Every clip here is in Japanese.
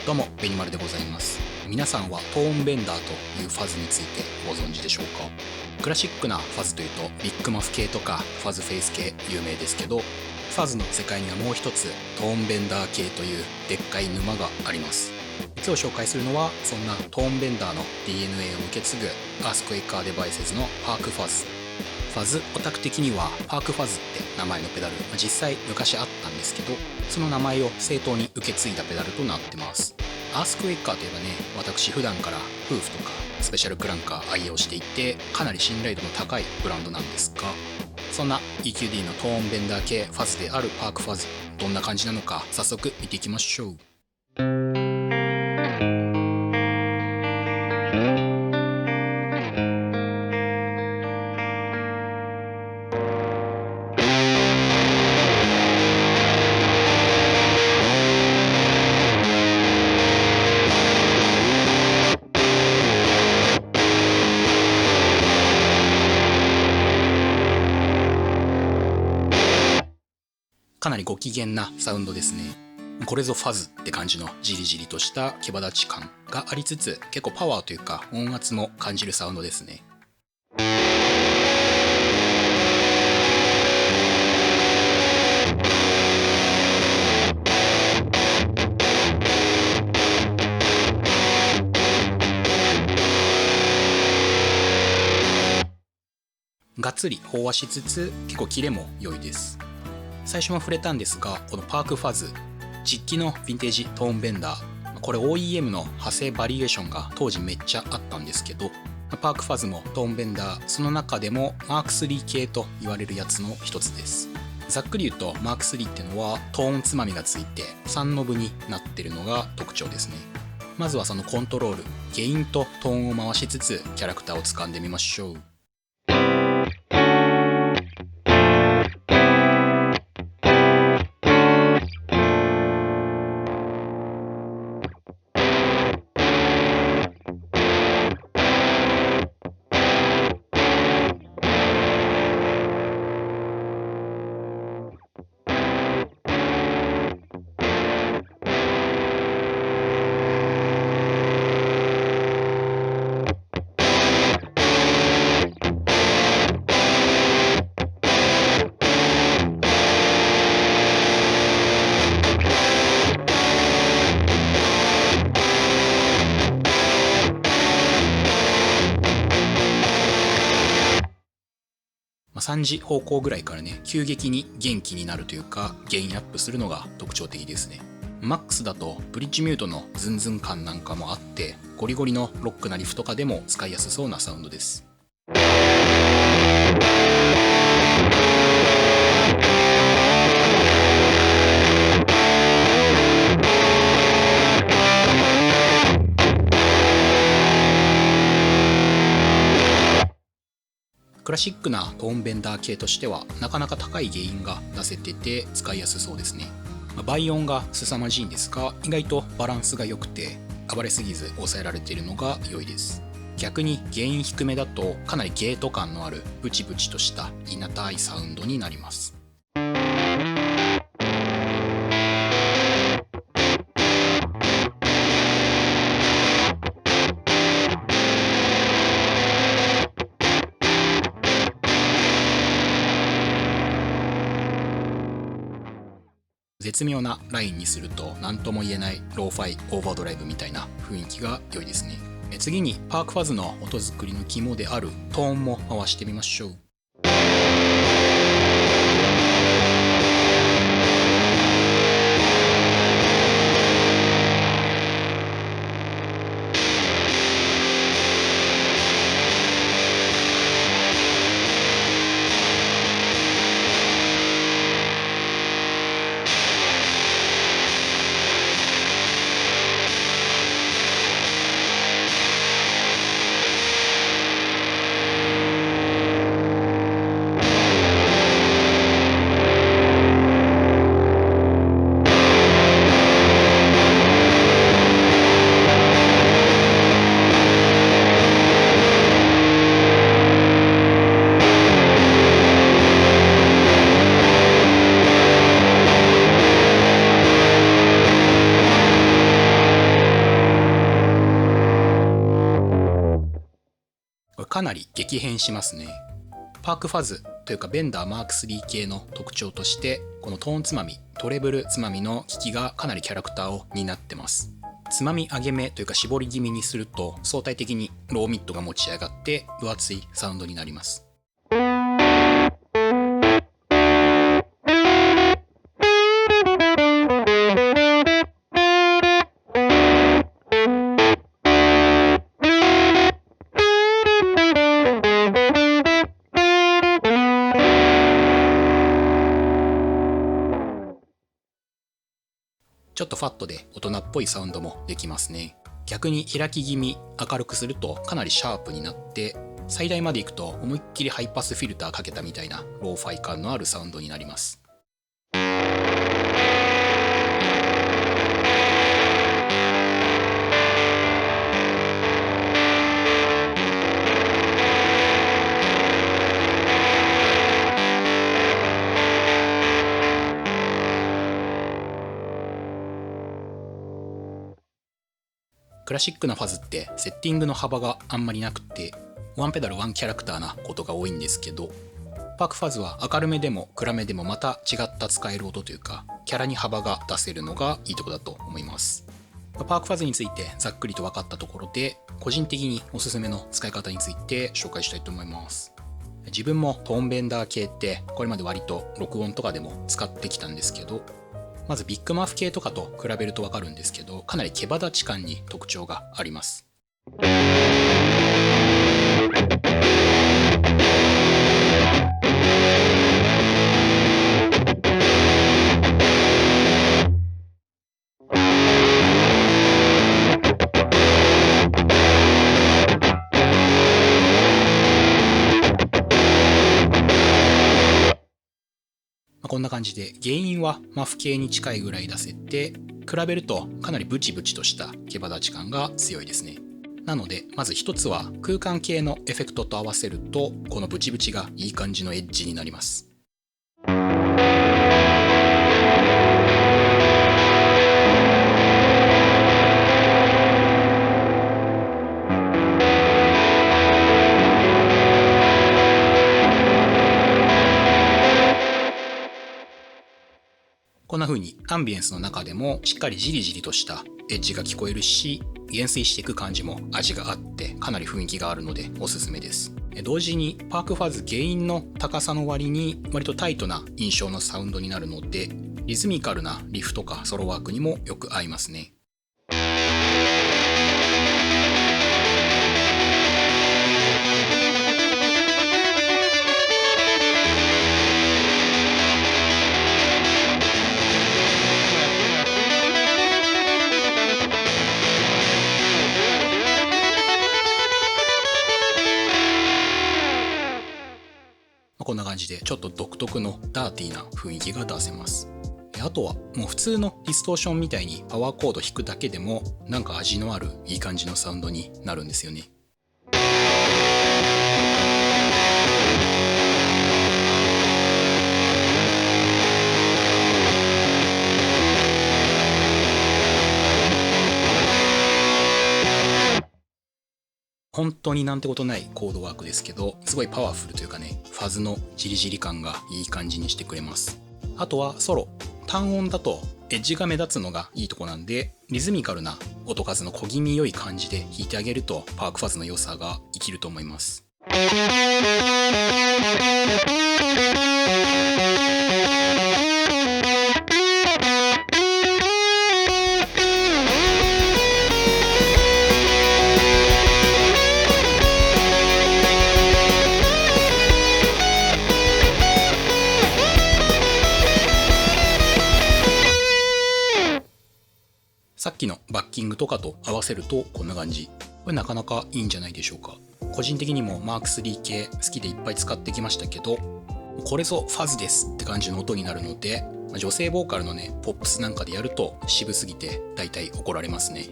どうもベニマルでございます。皆さんはトーンベンダーというファズについてご存知でしょうか。クラシックなファズというとビッグマフ系とかファズフェイス系有名ですけど、ファズの世界にはもう一つトーンベンダー系というでっかい沼があります。今日紹介するのはそんなトーンベンダーの DNA を受け継ぐアースクエイカーデバイセズのパークファズ。ファズオタク的にはパークファズって名前のペダル、実際昔あったんですけど、その名前を正当に受け継いだペダルとなってます。アースクエイカーといえばね、私普段から夫婦とかスペシャルクランカー愛用していて、かなり信頼度の高いブランドなんですが、そんな EQD のトーンベンダー系ファズであるパークファズ、どんな感じなのか早速見ていきましょう。かなりご機嫌なサウンドですね。これぞファズって感じのジリジリとした毛羽立ち感がありつつ、結構パワーというか音圧も感じるサウンドですね。がっつり飽和しつつ結構キレも良いです。最初も触れたんですが、このパークファズ、実機のヴィンテージトーンベンダー、これ OEM の派生バリエーションが当時めっちゃあったんですけど、パークファズもトーンベンダー、その中でもマーク3系と言われるやつの一つです。ざっくり言うとマーク3ってのはトーンつまみがついて3ノブになってるのが特徴ですね。まずはそのコントロール、ゲインとトーンを回しつつキャラクターを掴んでみましょう。3時方向ぐらいからね、急激に元気になるというかゲインアップするのが特徴的ですね。マックスだとブリッジミュートのズンズン感なんかもあって、ゴリゴリのロックなリフとかでも使いやすそうなサウンドです。クラシックなトーンベンダー系としてはなかなか高いゲインが出せてて使いやすそうですね。倍音が凄まじいんですが、意外とバランスが良くて暴れすぎず抑えられているのが良いです。逆にゲイン低めだとかなりゲート感のあるブチブチとしたいなたいサウンドになります。絶妙なラインにすると何とも言えないローファイオーバードライブみたいな雰囲気が良いですね。次にパークファズの音作りの肝であるトーンも回してみましょう。かなり激変しますね。パークファズというかベンダーマーク3系の特徴として、このトーンつまみ、トレブルつまみの効きがかなりキャラクターを担ってます。つまみ上げ目というか絞り気味にすると相対的にローミッドが持ち上がって分厚いサウンドになります。ちょっとファットで大人っぽいサウンドもできますね。逆に開き気味明るくするとかなりシャープになって、最大までいくと思いっきりハイパスフィルターかけたみたいなローファイ感のあるサウンドになります。クラシックなファズってセッティングの幅があんまりなくて、ワンペダルワンキャラクターなことが多いんですけど、パークファズは明るめでも暗めでもまた違った使える音というか、キャラに幅が出せるのがいいとこだと思います。パークファズについてざっくりと分かったところで、個人的におすすめの使い方について紹介したいと思います。自分もトーンベンダー系ってこれまで割と録音とかでも使ってきたんですけど、まずビッグマフ系とかと比べると分かるんですけど、かなり毛羽立ち感に特徴があります。こんな感じで原因はマフ系に近いぐらい出せて、比べるとかなりブチブチとした毛羽立ち感が強いですね。なのでまず一つは空間系のエフェクトと合わせると、このブチブチがいい感じのエッジになります。こんな風にアンビエンスの中でもしっかりジリジリとしたエッジが聞こえるし、減衰していく感じも味があってかなり雰囲気があるのでおすすめです。同時にパークファズゲインの高さの割に割とタイトな印象のサウンドになるので、リズミカルなリフとかソロワークにもよく合いますね。こんな感じでちょっと独特のダーティーな雰囲気が出せます。あとはもう普通のディストーションみたいにパワーコード弾くだけでもなんか味のあるいい感じのサウンドになるんですよね。本当になんてことないコードワークですけど、すごいパワフルというかね、ファズのジリジリ感がいい感じにしてくれます。あとはソロ、単音だとエッジが目立つのがいいとこなんで、リズミカルな音数の小気味良い感じで弾いてあげるとパークファズの良さが生きると思います。さっきのバッキングとかと合わせるとこんな感じ。これなかなかいいんじゃないでしょうか。個人的にもマーク3系好きでいっぱい使ってきましたけど、これぞファズですって感じの音になるので、女性ボーカルのねポップスなんかでやると渋すぎて大体怒られますね。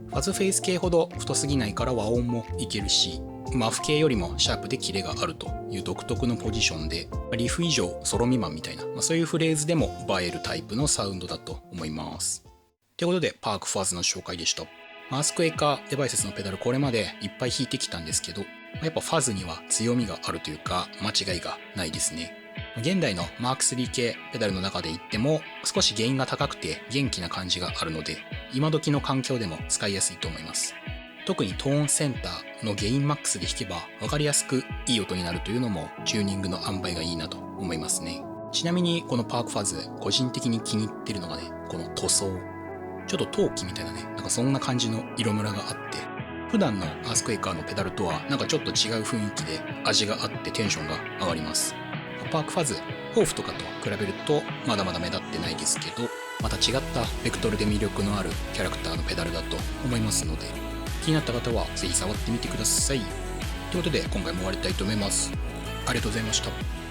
ファズフェイス系ほど太すぎないから和音もいけるし、マフ系よりもシャープでキレがあるという独特のポジションで、リフ以上ソロ未満みたいな、そういうフレーズでも映えるタイプのサウンドだと思います。ということでパークファズの紹介でした。アースクエイカーデバイセスのペダルこれまでいっぱい弾いてきたんですけど、やっぱファズには強みがあるというか間違いがないですね。現代のマーク3系ペダルの中で言っても少しゲインが高くて元気な感じがあるので、今時の環境でも使いやすいと思います。特にトーンセンターのゲインマックスで弾けば分かりやすくいい音になるというのもチューニングの塩梅がいいなと思いますね。ちなみにこのパークファズ個人的に気に入ってるのがね、この塗装。ちょっと陶器みたいなね、なんかそんな感じの色ムラがあって、普段のアースクエイカーのペダルとはなんかちょっと違う雰囲気で味があってテンションが上がります。パークファズ、ホーフとかと比べるとまだまだ目立ってないですけど、また違ったベクトルで魅力のあるキャラクターのペダルだと思いますので、気になった方はぜひ触ってみてください。ということで今回も終わりたいと思います。ありがとうございました。